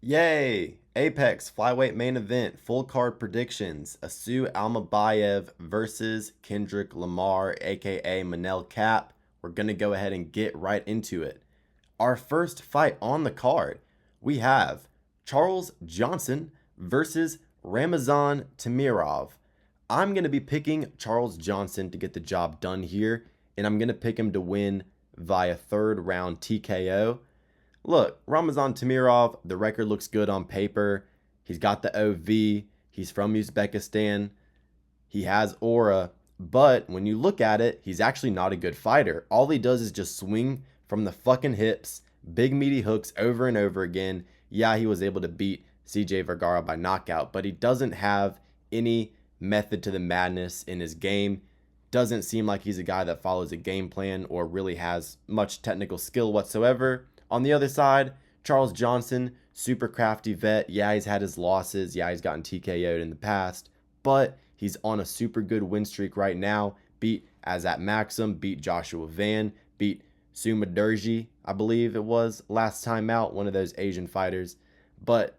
Yay! Apex flyweight main event, full card predictions. Asu Almabaev versus Kendrick Lamar, aka Manel Cap. We're gonna go ahead and get right into it. Our first fight on the card, we have Charles Johnson versus Ramazan Temirov. I'm gonna be picking Charles Johnson to get the job done here, and I'm gonna pick him to win via third round TKO. Look, Ramazan Temirov, the record looks good on paper. He's got the OV. He's from Uzbekistan. He has aura. But when you look at it, he's actually not a good fighter. All he does is just swing from the fucking hips, big meaty hooks over and over again. Yeah, he was able to beat CJ Vergara by knockout, but he doesn't have any method to the madness in his game. Doesn't seem like he's a guy that follows a game plan or really has much technical skill whatsoever. On the other side, Charles Johnson, super crafty vet. Yeah, he's had his losses. Yeah, he's gotten TKO'd in the past, but he's on a super good win streak right now. Beat Azat Maxim, beat Joshua Van, beat Suma Durji, I believe it was last time out, one of those Asian fighters. But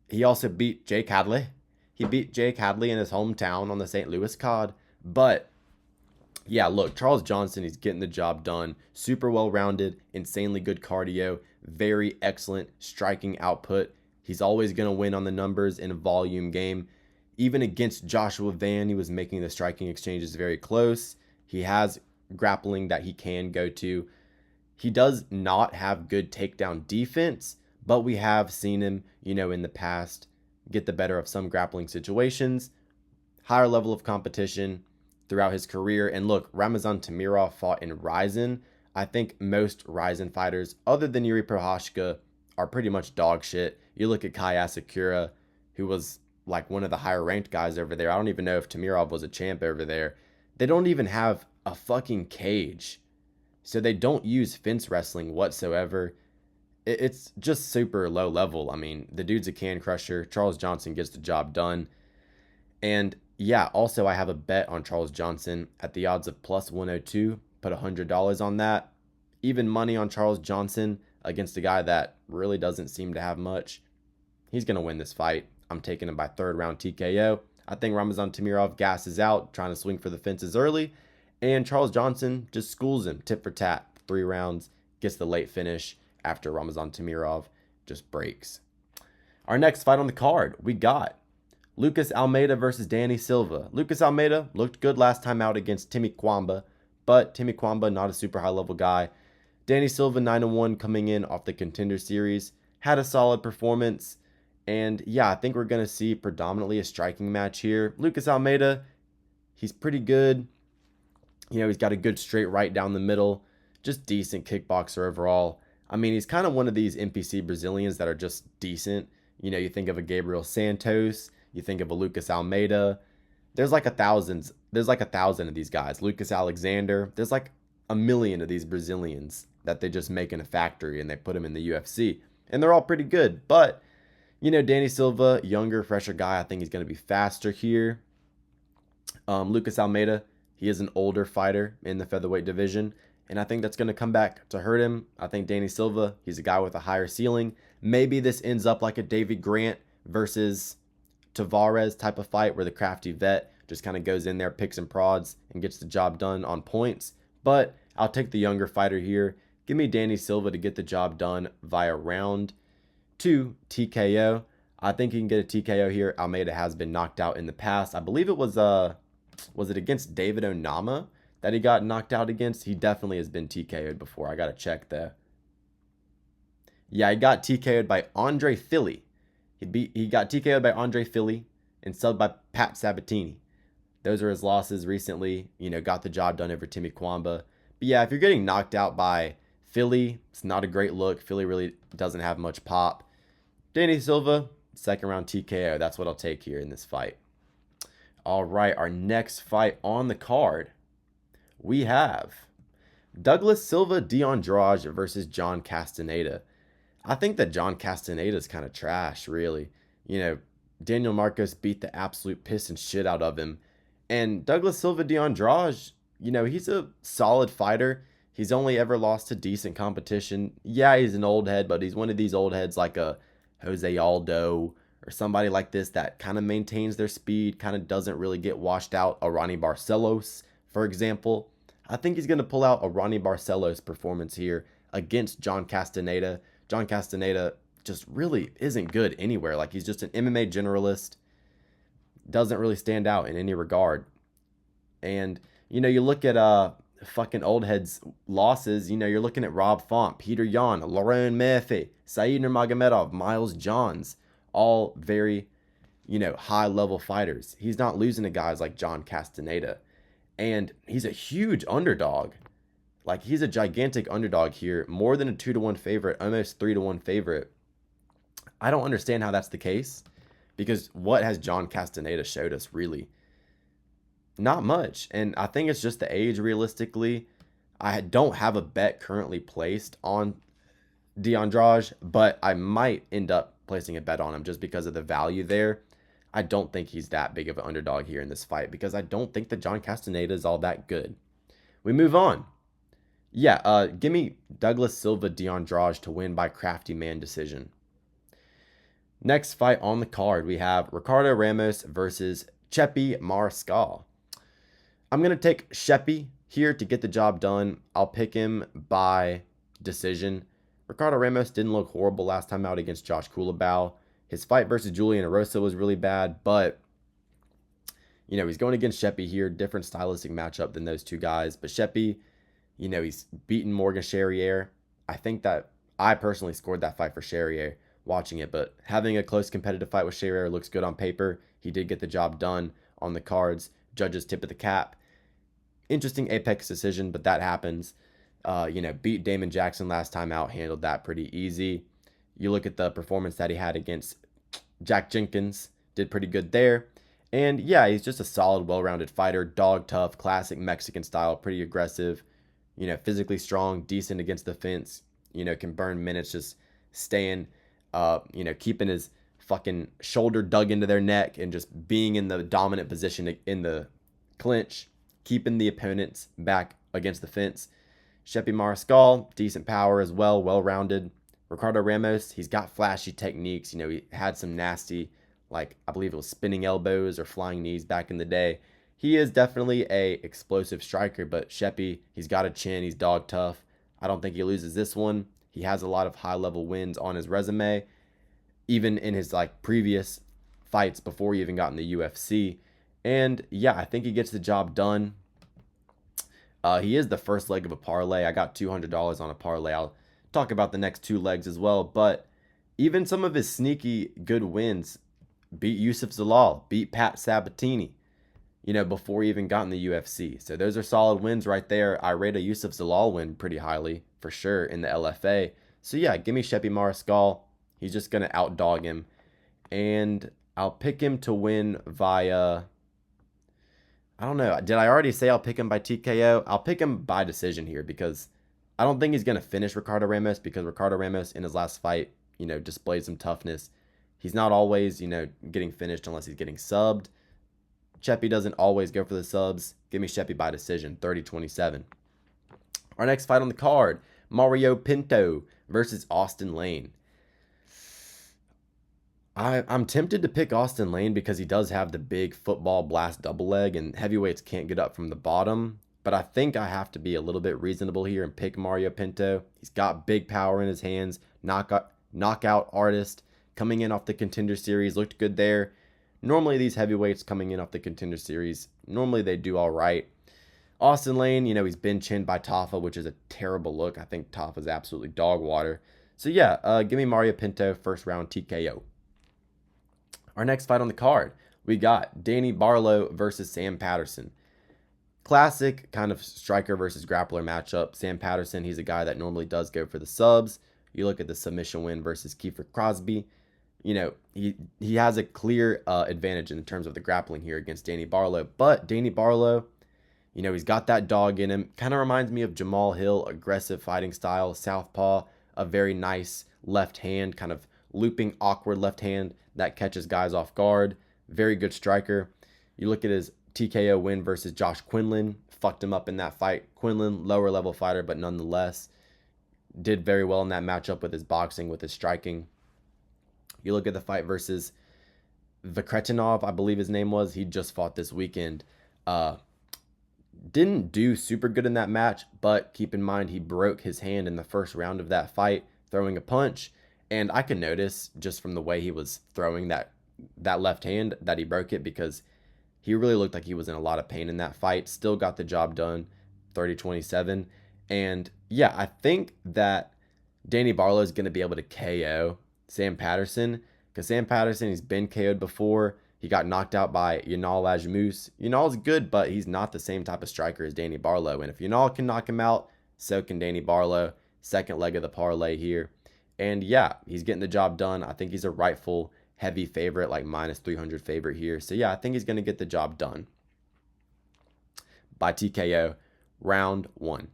he also beat Jake Hadley. He beat Jake Hadley in his hometown on the St. Louis card. But yeah, look, Charles Johnson, he's getting the job done. Super well-rounded, insanely good cardio, very excellent striking output. He's always going to win on the numbers in a volume game. Even against Joshua Van, he was making the striking exchanges very close. He has grappling that he can go to. He does not have good takedown defense, but we have seen him, in the past get the better of some grappling situations. Higher level of competition throughout his career. And look, Ramazan Temirov fought in Ryzen. I think most Ryzen fighters, other than Yuri Prohashka, are pretty much dog shit. You look at Kai Asakura, who was like one of the higher ranked guys over there. I don't even know if Temirov was a champ over there. They don't even have a fucking cage. So they don't use fence wrestling whatsoever. It's just super low level. I mean, the dude's a can crusher. Charles Johnson gets the job done. And yeah, also I have a bet on Charles Johnson at the odds of plus 102. Put $100 on that. Even money on Charles Johnson against a guy that really doesn't seem to have much. He's going to win this fight. I'm taking him by third round TKO. I think Ramazan Temirov gasses out, trying to swing for the fences early. And Charles Johnson just schools him tit for tat. 3 rounds, gets the late finish after Ramazan Temirov just breaks. Our next fight on the card, we got Lucas Almeida versus Danny Silva. Lucas Almeida looked good last time out against Timmy Kwamba, but Timmy Kwamba, not a super high level guy. Danny Silva, 9-1 coming in off the Contender Series, had a solid performance. And yeah, I think we're going to see predominantly a striking match here. Lucas Almeida, he's pretty good. He's got a good straight right down the middle. Just decent kickboxer overall. I mean, he's kind of one of these NPC Brazilians that are just decent. You think of a Gabriel Santos. You think of a Lucas Almeida. There's like a thousand of these guys. Lucas Alexander. There's like a million of these Brazilians that they just make in a factory and they put them in the UFC. And they're all pretty good. But, Danny Silva, younger, fresher guy. I think he's going to be faster here. Lucas Almeida, he is an older fighter in the featherweight division. And I think that's going to come back to hurt him. I think Danny Silva, he's a guy with a higher ceiling. Maybe this ends up like a Davy Grant versus Tavares type of fight where the crafty vet just kind of goes in there, picks and prods, and gets the job done on points. But I'll take the younger fighter here. Give me Danny Silva to get the job done via round 2 TKO. I think he can get a TKO here. Almeida has been knocked out in the past. I believe it was it against David Onama that he got knocked out against? He definitely has been TKO'd before. I got to check that. Yeah, he got TKO'd by Andre Philly. He got TKO'd by Andre Philly and subbed by Pat Sabatini. Those are his losses recently. Got the job done over Timmy Kwamba. But yeah, if you're getting knocked out by Philly, it's not a great look. Philly really doesn't have much pop. Danny Silva, second round TKO. That's what I'll take here in this fight. All right, our next fight on the card, we have Douglas Silva de Andrade versus John Castaneda. I think that John Castaneda is kind of trash, really. Daniel Marquez beat the absolute piss and shit out of him. And Douglas Silva de Andrade, he's a solid fighter. He's only ever lost to decent competition. Yeah, he's an old head, but he's one of these old heads like a Jose Aldo or somebody like this that kind of maintains their speed, kind of doesn't really get washed out. A Ronnie Barcelos, for example. I think he's going to pull out a Ronnie Barcelos performance here against John Castaneda. John Castaneda just really isn't good anywhere. Like, he's just an MMA generalist. Doesn't really stand out in any regard. And, you know, you look at fucking old heads losses, you know, you're looking at Rob Font, Peter Yan, Lerone Murphy, Said Nurmagomedov, Miles Johns, all very, you know, high level fighters. He's not losing to guys like John Castaneda. And he's a huge underdog. Like, he's a gigantic underdog here, more than a 2-1 favorite, almost 3-1 favorite. I don't understand how that's the case, because what has John Castaneda showed us, really? Not much. And I think it's just the age, realistically. I don't have a bet currently placed on Andrade, but I might end up placing a bet on him just because of the value there. I don't think he's that big of an underdog here in this fight, because I don't think that John Castaneda is all that good. We move on. Yeah, give me Douglas Silva Andrade to win by crafty man decision. Next fight on the card, we have Ricardo Ramos versus Chepe Mariscal. I'm going to take Chepe here to get the job done. I'll pick him by decision. Ricardo Ramos didn't look horrible last time out against Josh Culibao. His fight versus Julian Erosa was really bad, but, you know, he's going against Chepe here. Different stylistic matchup than those two guys. But Chepe, you know, he's beaten Morgan Charrier. I think that I personally scored that fight for Charrier watching it, but having a close competitive fight with Charrier looks good on paper. He did get the job done on the cards. Judges tip of the cap. Interesting apex decision, but that happens. You know, beat Damon Jackson last time out, handled that pretty easy. You look at the performance that he had against Jack Jenkins, did pretty good there. And yeah, he's just a solid, well-rounded fighter, dog tough, classic Mexican style, pretty aggressive, you know, physically strong, decent against the fence, you know, can burn minutes just staying, you know, keeping his fucking shoulder dug into their neck and just being in the dominant position in the clinch, keeping the opponents back against the fence. Chepe Mariscal, decent power as well, well-rounded. Ricardo Ramos, he's got flashy techniques. You know, he had some nasty, like, I believe it was spinning elbows or flying knees back in the day. He is definitely a explosive striker, but Chepe, he's got a chin, he's dog tough. I don't think he loses this one. He has a lot of high-level wins on his resume, even in his, like, previous fights before he even got in the UFC. And yeah, I think he gets the job done. He is the first leg of a parlay. I got $200 on a parlay. I'll talk about the next two legs as well. But even some of his sneaky good wins, beat Yusuf Zalal, beat Pat Sabatini, you know, before he even got in the UFC. So those are solid wins right there. I rate a Yusuf Zalal win pretty highly for sure in the LFA. So yeah, give me Chepe Mariscal. He's just going to outdog him. And I'll pick him to win via, I don't know. Did I already say I'll pick him by TKO? I'll pick him by decision here, because I don't think he's going to finish Ricardo Ramos, because Ricardo Ramos in his last fight, you know, displayed some toughness. He's not always, you know, getting finished unless he's getting subbed. Chepe doesn't always go for the subs. Give me Chepe by decision, 30-27. Our next fight on the card, Mario Pinto versus Austin Lane. I'm tempted to pick Austin Lane because he does have the big football blast double leg, and heavyweights can't get up from the bottom. But I think I have to be a little bit reasonable here and pick Mario Pinto. He's got big power in his hands, knockout artist, coming in off the Contender Series, looked good there. Normally these heavyweights coming in off the Contender Series, normally they do all right. Austin Lane, you know, he's been chinned by Tafa, which is a terrible look. I think Tafa's absolutely dog water. So yeah, give me Mario Pinto, first round TKO. Our next fight on the card, we got Danny Barlow versus Sam Patterson. Classic kind of striker versus grappler matchup. Sam Patterson, he's a guy that normally does go for the subs. You look at the submission win versus Kiefer Crosby. You know, he has a clear advantage in terms of the grappling here against Danny Barlow. But Danny Barlow, you know, he's got that dog in him. Kind of reminds me of Jamal Hill, aggressive fighting style, southpaw, a very nice left hand, kind of looping, awkward left hand that catches guys off guard. Very good striker. You look at his TKO win versus Josh Quinlan. Fucked him up in that fight. Quinlan, lower level fighter, but nonetheless did very well in that matchup with his boxing, with his striking. You look at the fight versus Vikretinov, I believe his name was. He just fought this weekend. Didn't do super good in that match, but keep in mind he broke his hand in the first round of that fight throwing a punch, and I could notice just from the way he was throwing that left hand that he broke it, because he really looked like he was in a lot of pain in that fight. Still got the job done, 30-27. And yeah, I think that Danny Barlow is going to be able to KO Sam Patterson, because Sam Patterson, he's been KO'd before. He got knocked out by Yanal Ajmus. Yanal's good, but he's not the same type of striker as Danny Barlow. And if Yanal can knock him out, so can Danny Barlow. Second leg of the parlay here. And yeah, he's getting the job done. I think he's a rightful heavy favorite, like minus 300 favorite here. So yeah, I think he's going to get the job done by TKO, round 1.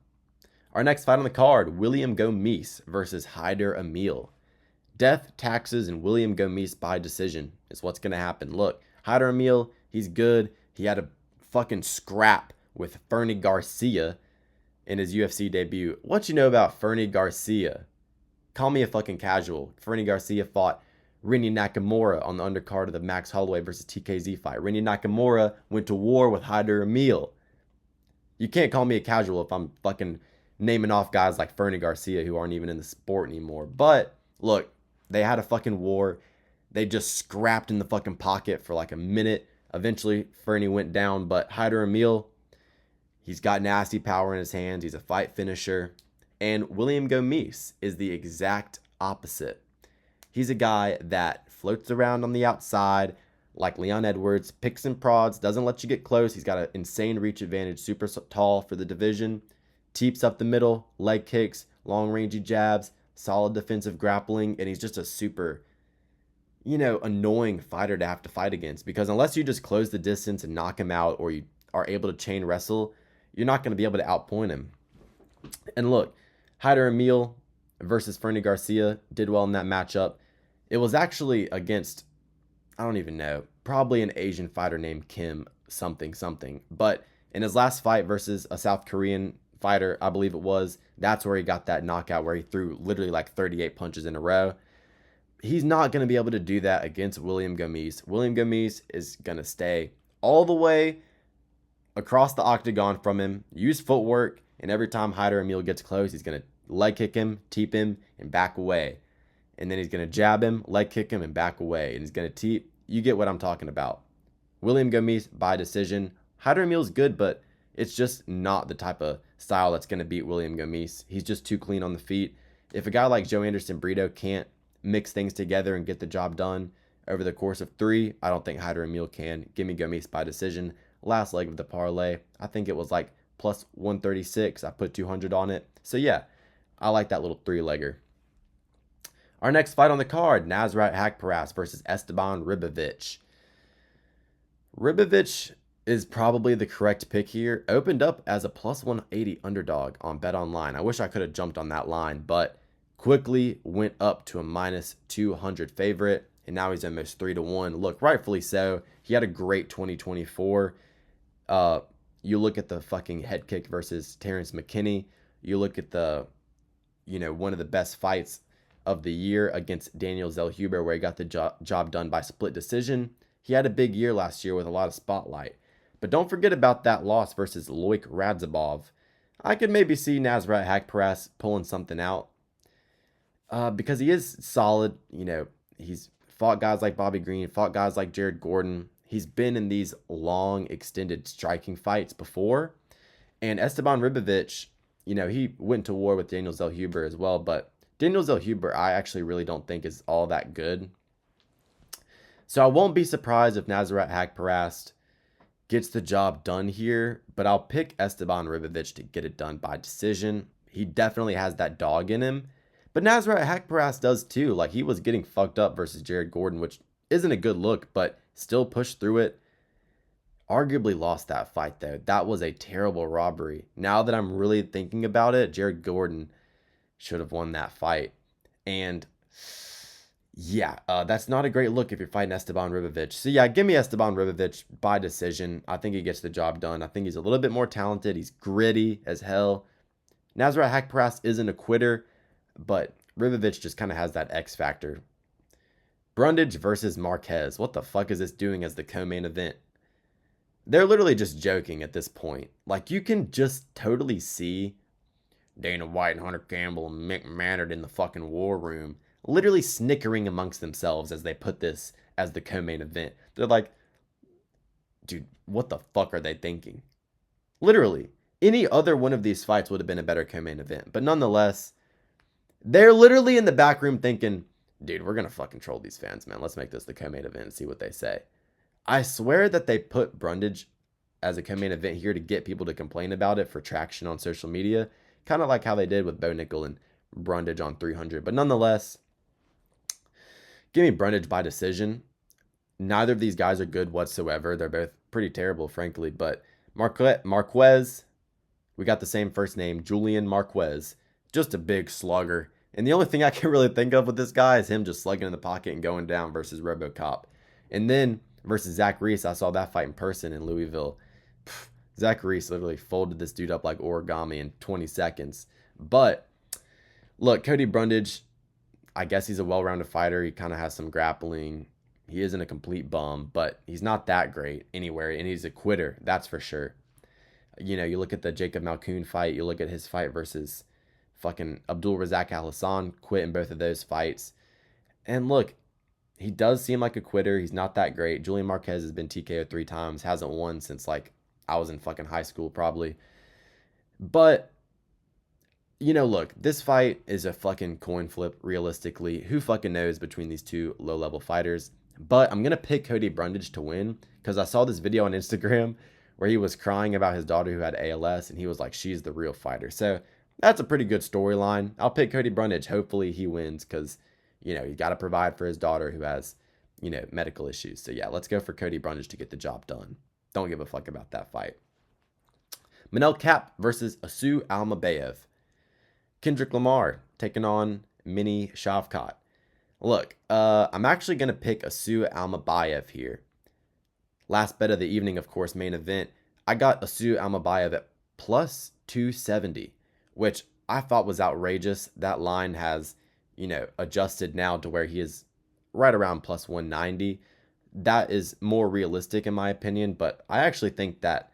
Our next fight on the card, William Gomis versus Haider Amil. Death, taxes, and William Gomis by decision is what's going to happen. Look, Haider Amil, he's good. He had a fucking scrap with Fernie Garcia in his UFC debut. What you know about Fernie Garcia? Call me a fucking casual. Fernie Garcia fought Rinny Nakamura on the undercard of the Max Holloway versus TKZ fight. Rinny Nakamura went to war with Haider Amil. You can't call me a casual if I'm fucking naming off guys like Fernie Garcia who aren't even in the sport anymore. But look, they had a fucking war. They just scrapped in the fucking pocket for like a minute. Eventually, Fernie went down, but Haider Amil, he's got nasty power in his hands. He's a fight finisher. And William Gomis is the exact opposite. He's a guy that floats around on the outside like Leon Edwards, picks and prods, doesn't let you get close. He's got an insane reach advantage, super tall for the division. Teeps up the middle, leg kicks, long-rangey jabs, solid defensive grappling, and he's just a super, annoying fighter to have to fight against, because unless you just close the distance and knock him out, or you are able to chain wrestle, you're not going to be able to outpoint him. And look, Haider Amil versus Fernie Garcia did well in that matchup. It was actually against, I don't even know, probably an Asian fighter named Kim something. But in his last fight versus a South Korean fighter, I believe it was, that's where he got that knockout where he threw literally like 38 punches in a row. He's not going to be able to do that against William Gomis. William Gomis is going to stay all the way across the octagon from him, use footwork, and every time Haider Amil gets close, he's going to leg kick him, teep him, and back away. And then he's going to jab him, leg kick him, and back away. And he's going to teep. You get what I'm talking about. William Gomis by decision. Haider Amil's good, but it's just not the type of style that's going to beat William Gomis. He's just too clean on the feet. If a guy like Joe Anderson Brito can't mix things together and get the job done over the course of 3, I don't think Haider Amil can. Give me Gomis by decision. Last leg of the parlay, I think it was like plus 136. I put 200 on it. So yeah, I like that little 3-legger. Our next fight on the card, Nasrat Haqparast versus Esteban Ribovics. Ribovics is probably the correct pick here. Opened up as a plus 180 underdog on BetOnline. I wish I could have jumped on that line, but quickly went up to a minus 200 favorite, and now he's almost 3-1. Look, rightfully so. He had a great 2024. You look at the fucking head kick versus Terrence McKinney. You look at the, one of the best fights of the year against Daniel Zellhuber, where he got the job done by split decision. He had a big year last year with a lot of spotlight. But don't forget about that loss versus Loik Radzhabov. I could maybe see Nasrat Haqparast pulling something out because he is solid. He's fought guys like Bobby Green, fought guys like Jared Gordon. He's been in these long, extended striking fights before. And Esteban Ribovics, he went to war with Daniel Zellhuber as well, but Daniel Zellhuber, I actually really don't think is all that good. So I won't be surprised if Nasrat Haqparast gets the job done here, but I'll pick Esteban Ribovics to get it done by decision. He definitely has that dog in him, but Nasrat Haqparast does too. Like, he was getting fucked up versus Jared Gordon, which isn't a good look, but still pushed through it. Arguably lost that fight though. That was a terrible robbery. Now that I'm really thinking about it, Jared Gordon should have won that fight. And yeah, that's not a great look if you're fighting Esteban Ribovics. So yeah, give me Esteban Ribovics by decision. I think he gets the job done. I think he's a little bit more talented. He's gritty as hell. Nasrat Haqparast isn't a quitter, but Ribovics just kind of has that X factor. Brundage versus Marquez. What the fuck is this doing as the co-main event? They're literally just joking at this point. Like, you can just totally see Dana White and Hunter Campbell and Mick Mannard in the fucking war room literally snickering amongst themselves as they put this as the co-main event. They're like, dude, what the fuck are they thinking? Literally, any other one of these fights would have been a better co-main event. But nonetheless, they're literally in the back room thinking, dude, we're going to fucking troll these fans, man. Let's make this the co-main event and see what they say. I swear that they put Brundage as a co-main event here to get people to complain about it for traction on social media. Kind of like how they did with Bo Nickel and Brundage on 300. But nonetheless, give me Brundage by decision. Neither of these guys are good whatsoever. They're both pretty terrible, frankly. But Marquez, we got the same first name, Julian Marquez. Just a big slugger. And the only thing I can really think of with this guy is him just slugging in the pocket and going down versus RoboCop. And then versus Zach Reese, I saw that fight in person in Louisville. Zach Reese literally folded this dude up like origami in 20 seconds. But look, Cody Brundage, I guess he's a well-rounded fighter. He kind of has some grappling. He isn't a complete bum, but he's not that great anywhere, and he's a quitter, that's for sure. You know, you look at the Jacob Malkoun fight, you look at his fight versus fucking Abdul Razak Al Hassan, quit in both of those fights. And look, he does seem like a quitter. He's not that great. Julian Marquez has been TKO'd 3 times, hasn't won since like I was in fucking high school probably. But, you know, look, this fight is a fucking coin flip realistically. Who fucking knows between these two low-level fighters? But I'm going to pick Cody Brundage to win because I saw this video on Instagram where he was crying about his daughter who had ALS, and he was like, she's the real fighter. So that's a pretty good storyline. I'll pick Cody Brundage. Hopefully he wins because, you know, you got to provide for his daughter who has, you know, medical issues. So yeah, let's go for Cody Brundage to get the job done. Don't give a fuck about that fight. Manel Kape versus Asu Almabaev. Kendrick Lamar taking on Mini Shavkat. Look, I'm actually going to pick Asu Almabaev here. Last bet of the evening, of course, main event. I got Asu Almabaev at plus 270, which I thought was outrageous. That line has, you know, adjusted now to where he is right around plus 190. That is more realistic in my opinion, but I actually think that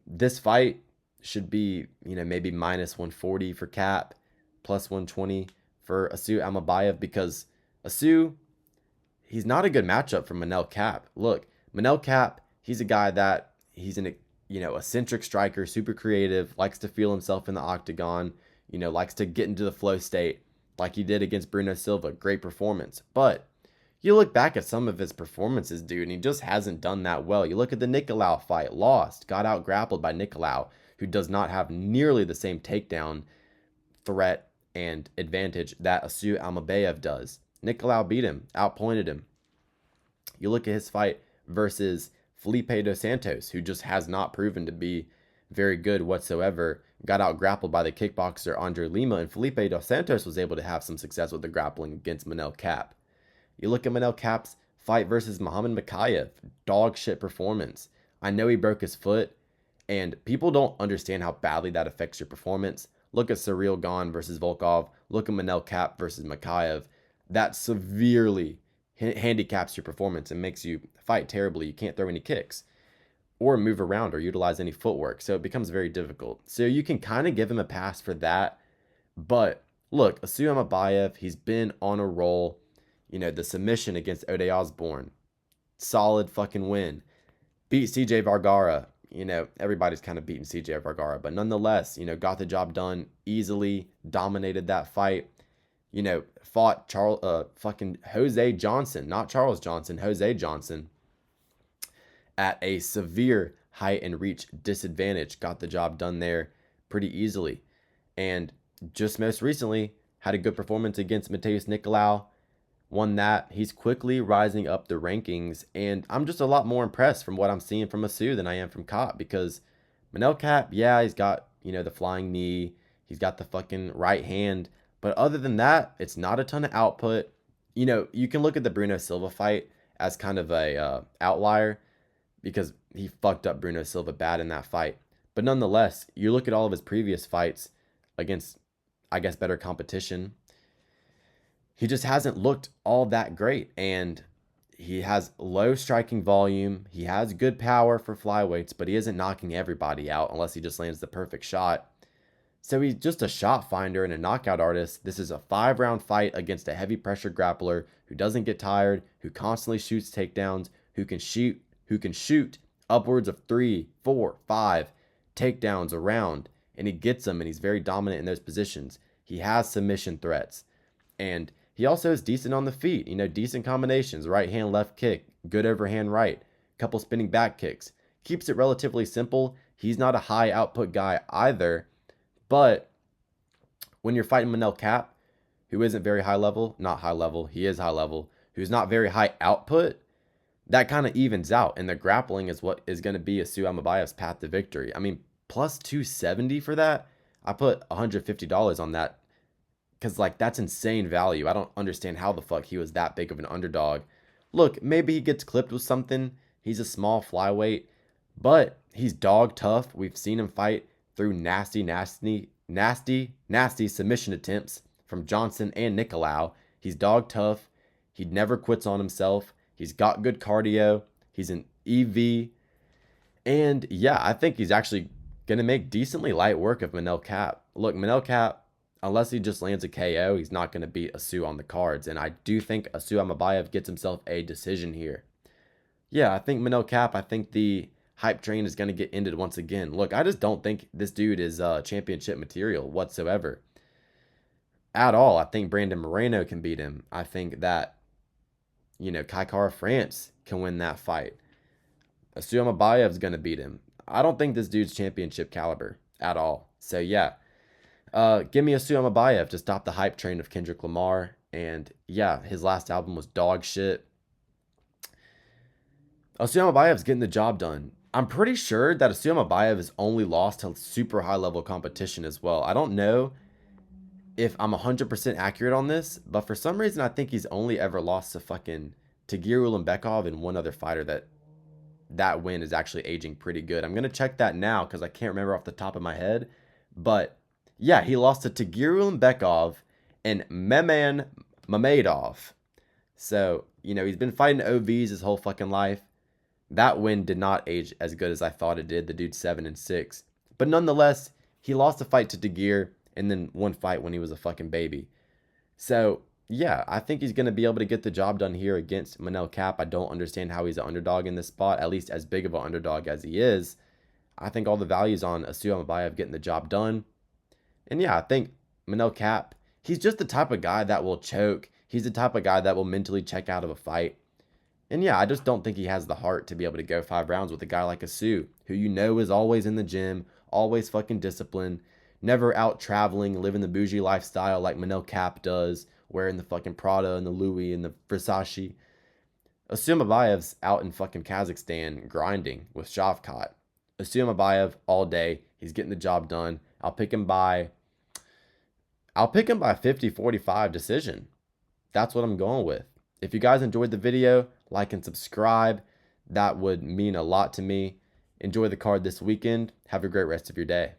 this fight should be, you know, maybe minus 140 for Kape, plus 120 for Asu Almabaev, because Asu, he's not a good matchup for Manel Kape. Look, Manel Kape, he's a guy that he's an, you know, eccentric striker, super creative, likes to feel himself in the octagon, you know, likes to get into the flow state like he did against Bruno Silva. Great performance. But you look back at some of his performances, dude, and he just hasn't done that well. You look at the Nicolau fight, lost, got out grappled by Nicolau, who does not have nearly the same takedown threat and advantage that Asu Almabaev does. Nicolau beat him, outpointed him. You look at his fight versus Felipe dos Santos, who just has not proven to be very good whatsoever. Got out grappled by the kickboxer Andre Lima, and Felipe dos Santos was able to have some success with the grappling against Manel Kape. You look at Manel Kape's fight versus Muhammad Mokaev, dog shit performance. I know he broke his foot, and people don't understand how badly that affects your performance. Look at Cyril Gane versus Volkov. Look at Manel Kape versus Mokaev. That severely handicaps your performance and makes you fight terribly. You can't throw any kicks or move around or utilize any footwork, so it becomes very difficult. So you can kind of give him a pass for that. But look, Asu Almabaev, he's been on a roll. You know, the submission against Ode Osborne, solid fucking win. Beat CJ Vergara. You know, everybody's kind of beaten CJ Vergara, but nonetheless, you know, got the job done easily, dominated that fight. You know, fought fucking Jose Johnson, not Charles Johnson, Jose Johnson, at a severe height and reach disadvantage. Got the job done there pretty easily. And just most recently, had a good performance against Mateus Nicolau. Won that. He's quickly rising up the rankings, and I'm just a lot more impressed from what I'm seeing from Asu than I am from Kape, because Manel Kape, yeah, he's got, you know, the flying knee, he's got the fucking right hand, but other than that, it's not a ton of output. You know, you can look at the Bruno Silva fight as kind of a outlier because he fucked up Bruno Silva bad in that fight, but nonetheless, you look at all of his previous fights against, I guess, better competition. he just hasn't looked all that great. And he has low striking volume. He has good power for flyweights, but he isn't knocking everybody out unless he just lands the perfect shot. So he's just a shot finder and a knockout artist. This is a 5-round fight against a heavy pressure grappler who doesn't get tired, who constantly shoots takedowns, who can shoot upwards of 3, 4, 5 takedowns around, and he gets them, and he's very dominant in those positions. He has submission threats, and he also is decent on the feet. Decent combinations, right hand, left kick, good overhand right, couple spinning back kicks. Keeps it relatively simple. He's not a high output guy either, but when you're fighting Manel Kape, who isn't very high level, not high level, he is high level, who's not very high output, that kind of evens out. And the grappling is what is going to be Asu Almabaev's path to victory. I mean, plus 270 for that. I put $150 on that because, like, that's insane value. I don't understand how the fuck he was that big of an underdog. Look, maybe he gets clipped with something. He's a small flyweight, but he's dog tough. We've seen him fight through nasty submission attempts from Johnson and Nicolau. He's dog tough. He never quits on himself. He's got good cardio. He's an EV. And yeah, I think he's actually going to make decently light work of Manel Kape. Look, Manel Kape, unless he just lands a KO, he's not going to beat Asu on the cards. And I do think Asu Almabaev gets himself a decision here. Yeah, I think Manel Kape, I think the hype train is going to get ended once again. Look, I just don't think this dude is championship material whatsoever. At all. I think Brandon Moreno can beat him. I think that, Kaikara France can win that fight. Asu Almabaev is going to beat him. I don't think this dude's championship caliber at all. So, yeah. Give me Asu Almabaev to stop the hype train of Kendrick Lamar. And, yeah, his last album was dog shit. Asu Almabaev's getting the job done. I'm pretty sure that Asu Almabaev has only lost to super high-level competition as well. I don't know if I'm 100% accurate on this, but for some reason I think he's only ever lost to fucking Tagir Ulanbekov and one other fighter that win is actually aging pretty good. I'm going to check that now because I can't remember off the top of my head. But yeah, he lost to Tagir Ulanbekov and Meman Mamedov. So, he's been fighting OVs his whole fucking life. That win did not age as good as I thought it did. The dude's 7-6. But nonetheless, he lost a fight to Tagir and then one fight when he was a fucking baby. So, yeah, I think he's going to be able to get the job done here against Manel Kape. I don't understand how he's an underdog in this spot, at least as big of an underdog as he is. I think all the value's on Asu Almabaev getting the job done. And yeah, I think Manel Kape, he's just the type of guy that will choke. He's the type of guy that will mentally check out of a fight. And yeah, I just don't think he has the heart to be able to go 5 rounds with a guy like Asu, who is always in the gym, always fucking disciplined, never out traveling, living the bougie lifestyle like Manel Kape does, wearing the fucking Prada and the Louis and the Versace. Asu Almabaev's out in fucking Kazakhstan grinding with Shavkat. Asu Almabaev all day. He's getting the job done. I'll pick him by 50-45 decision. That's what I'm going with. If you guys enjoyed the video, like and subscribe. That would mean a lot to me. Enjoy the card this weekend. Have a great rest of your day.